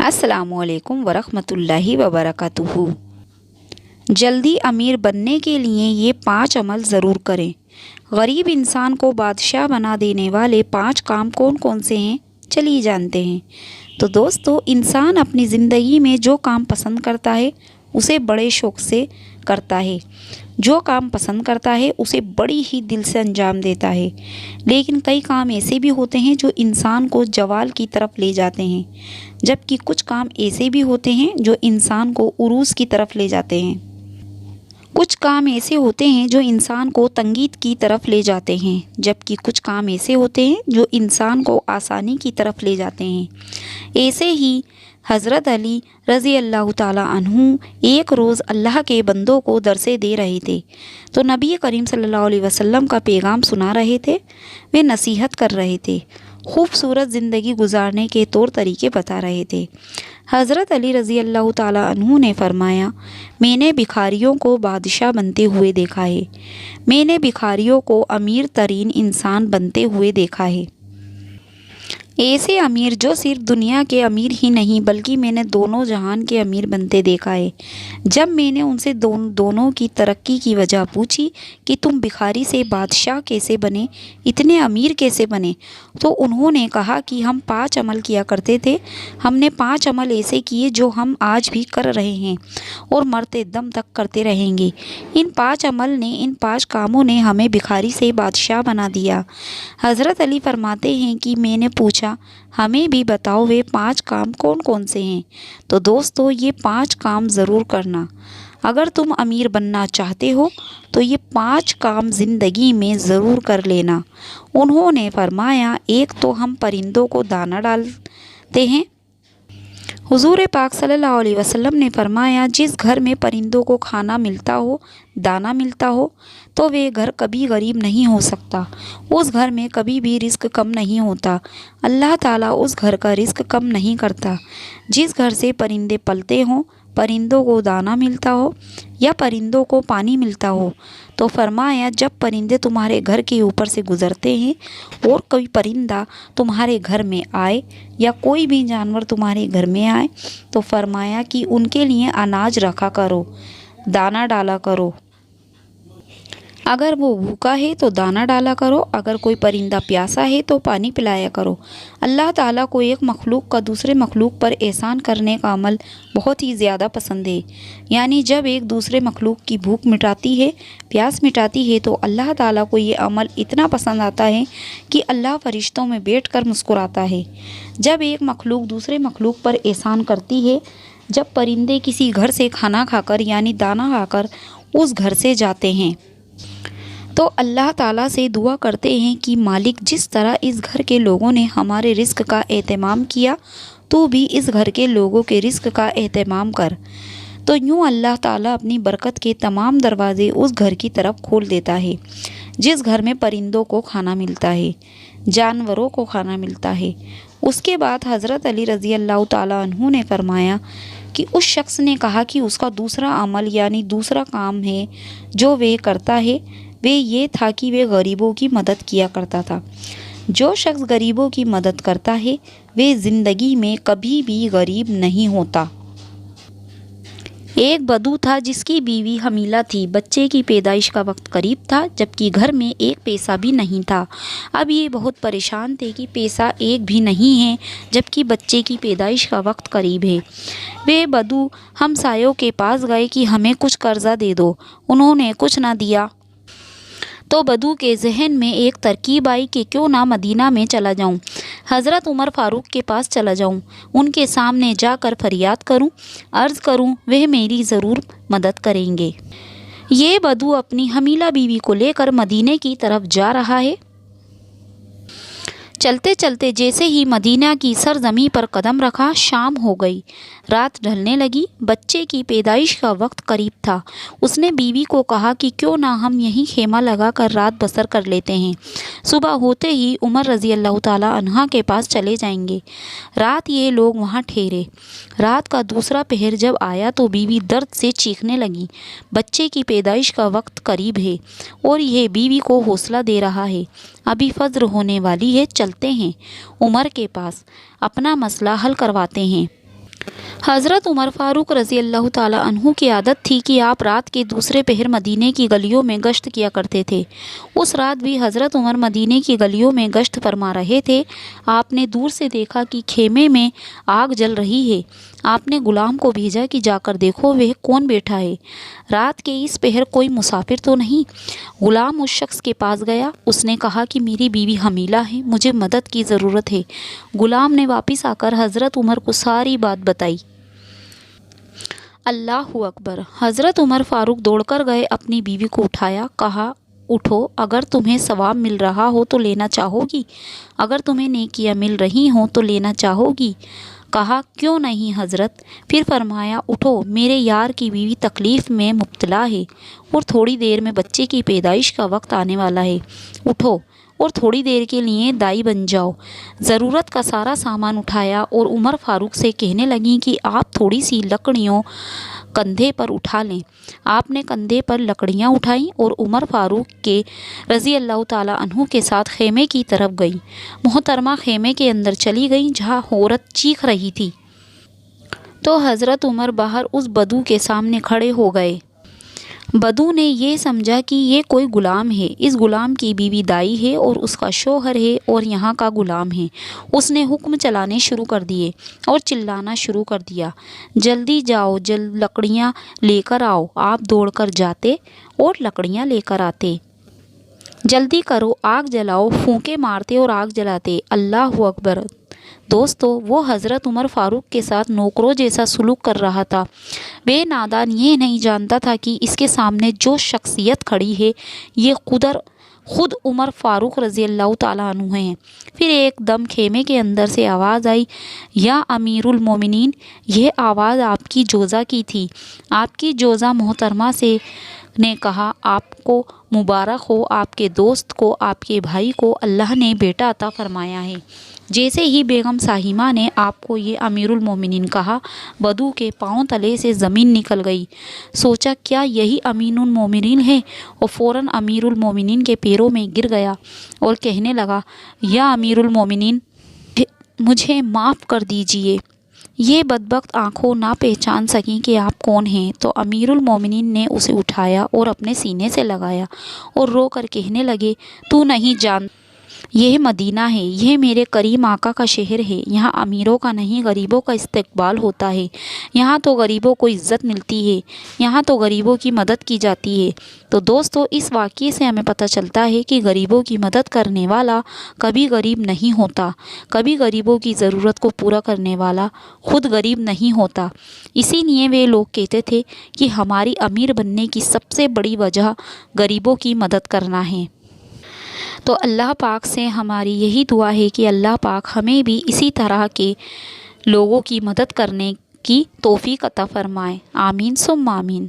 السلام علیکم ورحمۃ اللہ وبرکاتہ۔ جلدی امیر بننے کے لیے یہ 5 عمل ضرور کریں۔ غریب انسان کو بادشاہ بنا دینے والے 5 کام کون کون سے ہیں، چلیے جانتے ہیں۔ تو دوستو، انسان اپنی زندگی میں جو کام پسند کرتا ہے اسے بڑے شوق سے کرتا ہے، جو کام پسند کرتا ہے اسے بڑی ہی دل سے انجام دیتا ہے۔ لیکن کئی کام ایسے بھی ہوتے ہیں جو انسان کو زوال کی طرف لے جاتے ہیں، جبکہ کچھ کام ایسے بھی ہوتے ہیں جو انسان کو عروج کی طرف لے جاتے ہیں۔ کچھ کام ایسے ہوتے ہیں جو انسان کو تنگیت کی طرف لے جاتے ہیں، جبکہ کچھ کام ایسے ہوتے ہیں جو انسان کو آسانی کی طرف لے جاتے ہیں۔ ایسے ہی حضرت علی رضی اللہ تعالیٰ عنہ ایک روز اللہ کے بندوں کو درسیں دے رہے تھے تو نبی کریم صلی اللہ علیہ وسلم کا پیغام سنا رہے تھے۔ وہ نصیحت کر رہے تھے، خوبصورت زندگی گزارنے کے طور طریقے بتا رہے تھے۔ حضرت علی رضی اللہ تعالیٰ عنہ نے فرمایا، میں نے بھکاریوں کو بادشاہ بنتے ہوئے دیکھا ہے، میں نے بھکاریوں کو امیر ترین انسان بنتے ہوئے دیکھا ہے۔ ایسے امیر جو صرف دنیا کے امیر ہی نہیں بلکہ میں نے دونوں جہان کے امیر بنتے دیکھا ہے۔ جب میں نے ان سے دونوں کی ترقی کی وجہ پوچھی کہ تم بھکاری سے بادشاہ کیسے بنے، اتنے امیر کیسے بنے، تو انہوں نے کہا کہ ہم 5 عمل کیا کرتے تھے۔ ہم نے 5 عمل ایسے کیے جو ہم آج بھی کر رہے ہیں اور مرتے دم تک کرتے رہیں گے۔ ان 5 کاموں نے ہمیں بھکاری سے بادشاہ بنا دیا۔ حضرت علی فرماتے ہیں کہ میں نے پوچھا، ہمیں بھی بتاؤ وہ 5 کام کون کون سے ہیں؟ تو دوستو، یہ 5 کام ضرور کرنا۔ اگر تم امیر بننا چاہتے ہو تو یہ 5 کام زندگی میں ضرور کر لینا۔ انہوں نے فرمایا، ایک تو ہم پرندوں کو دانہ ڈالتے ہیں۔ حضور پاک صلی اللہ علیہ وسلم نے فرمایا، جس گھر میں پرندوں کو کھانا ملتا ہو، دانہ ملتا ہو، تو وہ گھر کبھی غریب نہیں ہو سکتا، اس گھر میں کبھی بھی رزق کم نہیں ہوتا، اللہ تعالیٰ اس گھر کا رزق کم نہیں کرتا۔ جس گھر سے پرندے پلتے ہوں، پرندوں کو دانہ ملتا ہو یا پرندوں کو پانی ملتا ہو، تو فرمایا، جب پرندے تمہارے گھر کے اوپر سے گزرتے ہیں اور کوئی پرندہ تمہارے گھر میں آئے یا کوئی بھی جانور تمہارے گھر میں آئے تو فرمایا کہ ان کے لیے اناج رکھا کرو، دانہ ڈالا کرو۔ اگر وہ بھوکا ہے تو دانہ ڈالا کرو، اگر کوئی پرندہ پیاسا ہے تو پانی پلایا کرو۔ اللہ تعالیٰ کو ایک مخلوق کا دوسرے مخلوق پر احسان کرنے کا عمل بہت ہی زیادہ پسند ہے۔ یعنی جب ایک دوسرے مخلوق کی بھوک مٹاتی ہے، پیاس مٹاتی ہے، تو اللہ تعالیٰ کو یہ عمل اتنا پسند آتا ہے کہ اللہ فرشتوں میں بیٹھ کر مسکراتا ہے۔ جب ایک مخلوق دوسرے مخلوق پر احسان کرتی ہے، جب پرندے کسی گھر سے کھانا کھا کر یعنی دانہ کھا کر اس گھر سے جاتے ہیں تو اللہ تعالیٰ سے دعا کرتے ہیں کہ مالک، جس طرح اس گھر کے لوگوں نے ہمارے رزق کا اہتمام کیا، تو بھی اس گھر کے لوگوں کے رزق کا اہتمام کر۔ تو یوں اللہ تعالیٰ اپنی برکت کے تمام دروازے اس گھر کی طرف کھول دیتا ہے جس گھر میں پرندوں کو کھانا ملتا ہے، جانوروں کو کھانا ملتا ہے۔ اس کے بعد حضرت علی رضی اللہ تعالیٰ عنہ نے فرمایا کہ اس شخص نے کہا کہ اس کا دوسرا عمل یعنی دوسرا کام ہے جو وہ کرتا ہے، وہ یہ تھا کہ وہ غریبوں کی مدد کیا کرتا تھا۔ جو شخص غریبوں کی مدد کرتا ہے وہ زندگی میں کبھی بھی غریب نہیں ہوتا۔ ایک بدو تھا جس کی بیوی حمیلہ تھی، بچے کی پیدائش کا وقت قریب تھا جبکہ گھر میں ایک پیسہ بھی نہیں تھا۔ اب یہ بہت پریشان تھے کہ پیسہ ایک بھی نہیں ہے جبکہ بچے کی پیدائش کا وقت قریب ہے۔ وہ بدو ہمسایوں کے پاس گئے کہ ہمیں کچھ قرضہ دے دو، انہوں نے کچھ نہ دیا۔ تو بدو کے ذہن میں ایک ترکیب آئی کہ کیوں نہ مدینہ میں چلا جاؤں، حضرت عمر فاروق کے پاس چلا جاؤں، ان کے سامنے جا کر فریاد کروں، عرض کروں، وہ میری ضرور مدد کریں گے۔ یہ بدو اپنی حمیلہ بیوی کو لے کر مدینے کی طرف جا رہا ہے۔ چلتے چلتے جیسے ہی مدینہ کی سرزمین پر قدم رکھا، شام ہو گئی، رات ڈھلنے لگی، بچے کی پیدائش کا وقت قریب تھا۔ اس نے بیوی کو کہا کہ کیوں نہ ہم یہیں خیمہ لگا کر رات بسر کر لیتے ہیں، صبح ہوتے ہی عمر رضی اللہ تعالیٰ عنہ کے پاس چلے جائیں گے۔ رات یہ لوگ وہاں ٹھہرے۔ رات کا دوسرا پہر جب آیا تو بیوی درد سے چیخنے لگی، بچے کی پیدائش کا وقت قریب ہے اور یہ بیوی کو حوصلہ دے رہا ہے، ابھی فجر ہونے والی ہے، چلتے ہیں عمر کے پاس، اپنا مسئلہ حل کرواتے ہیں۔ حضرت عمر فاروق رضی اللہ تعالیٰ عنہ کی عادت تھی کہ آپ رات کے دوسرے پہر مدینے کی گلیوں میں گشت کیا کرتے تھے۔ اس رات بھی حضرت عمر مدینے کی گلیوں میں گشت فرما رہے تھے۔ آپ نے دور سے دیکھا کہ خیمے میں آگ جل رہی ہے۔ آپ نے غلام کو بھیجا کہ جا کر دیکھو وہ کون بیٹھا ہے، رات کے اس پہر کوئی مسافر تو نہیں۔ غلام اس شخص کے پاس گیا۔ اس نے کہا کہ میری بیوی حمیلہ ہے، مجھے مدد کی ضرورت ہے۔ غلام نے واپس آ کر حضرت عمر کو ساری بات بتائی۔ اللہ اکبر! حضرت عمر فاروق دوڑ کر گئے، اپنی بیوی کو اٹھایا، کہا اٹھو، اگر تمہیں ثواب مل رہا ہو تو لینا چاہو گی، اگر تمہیں نیکیاں مل رہی ہوں تو لینا چاہو گی؟ کہا کیوں نہیں حضرت؟ پھر فرمایا اٹھو، میرے یار کی بیوی تکلیف میں مبتلا ہے اور تھوڑی دیر میں بچے کی پیدائش کا وقت آنے والا ہے، اٹھو اور تھوڑی دیر کے لیے دائی بن جاؤ۔ ضرورت کا سارا سامان اٹھایا اور عمر فاروق سے کہنے لگیں کہ آپ تھوڑی سی لکڑیوں کندھے پر اٹھا لیں۔ آپ نے کندھے پر لکڑیاں اٹھائیں اور عمر فاروق کے رضی اللہ تعالیٰ عنہ کے ساتھ خیمے کی طرف گئیں۔ محترمہ خیمے کے اندر چلی گئیں جہاں عورت چیخ رہی تھی، تو حضرت عمر باہر اس بدو کے سامنے کھڑے ہو گئے۔ بدو نے یہ سمجھا کہ یہ کوئی غلام ہے، اس غلام کی بیوی دائی ہے اور اس کا شوہر ہے اور یہاں کا غلام ہے۔ اس نے حکم چلانے شروع کر دیے اور چلانا شروع کر دیا، جلدی جاؤ، لکڑیاں لے کر آؤ۔ آپ دوڑ کر جاتے اور لکڑیاں لے کر آتے۔ جلدی کرو، آگ جلاؤ، پھونکے مارتے اور آگ جلاتے۔ اللہ اکبر! دوستو، وہ حضرت عمر فاروق کے ساتھ نوکروں جیسا سلوک کر رہا تھا۔ بے نادان یہ نہیں جانتا تھا کہ اس کے سامنے جو شخصیت کھڑی ہے یہ خود عمر فاروق رضی اللہ تعالیٰ عنہ ہیں۔ پھر ایک دم خیمے کے اندر سے آواز آئی، یا امیر المومنین! یہ آواز آپ کی جوزہ کی تھی۔ آپ کی جوزہ محترمہ نے کہا، آپ کو مبارک ہو، آپ کے دوست کو، آپ کے بھائی کو اللہ نے بیٹا عطا فرمایا ہے۔ جیسے ہی بیگم ساہمہ نے آپ کو یہ امیر المومنین کہا، بدو کے پاؤں تلے سے زمین نکل گئی۔ سوچا کیا یہی امیر المومنین ہے، اور فوراً امیر المومنین کے پیروں میں گر گیا اور کہنے لگا، یا امیر المومنین، مجھے معاف کر دیجئے۔ یہ بدبخت آنکھوں نہ پہچان سکیں کہ آپ کون ہیں، تو امیر المومنین نے اسے اٹھایا اور اپنے سینے سے لگایا اور رو کر کہنے لگے، تو نہیں جانتا، یہ مدینہ ہے، یہ میرے کریم آقا کا شہر ہے، یہاں امیروں کا نہیں غریبوں کا استقبال ہوتا ہے، یہاں تو غریبوں کو عزت ملتی ہے، یہاں تو غریبوں کی مدد کی جاتی ہے۔ تو دوستو، اس واقعے سے ہمیں پتہ چلتا ہے کہ غریبوں کی مدد کرنے والا کبھی غریب نہیں ہوتا، کبھی غریبوں کی ضرورت کو پورا کرنے والا خود غریب نہیں ہوتا۔ اسی لیے وہ لوگ کہتے تھے کہ ہماری امیر بننے کی سب سے بڑی وجہ غریبوں کی مدد کرنا ہے۔ تو اللہ پاک سے ہماری یہی دعا ہے کہ اللہ پاک ہمیں بھی اسی طرح کے لوگوں کی مدد کرنے کی توفیق عطا فرمائے۔ آمین ثم آمین۔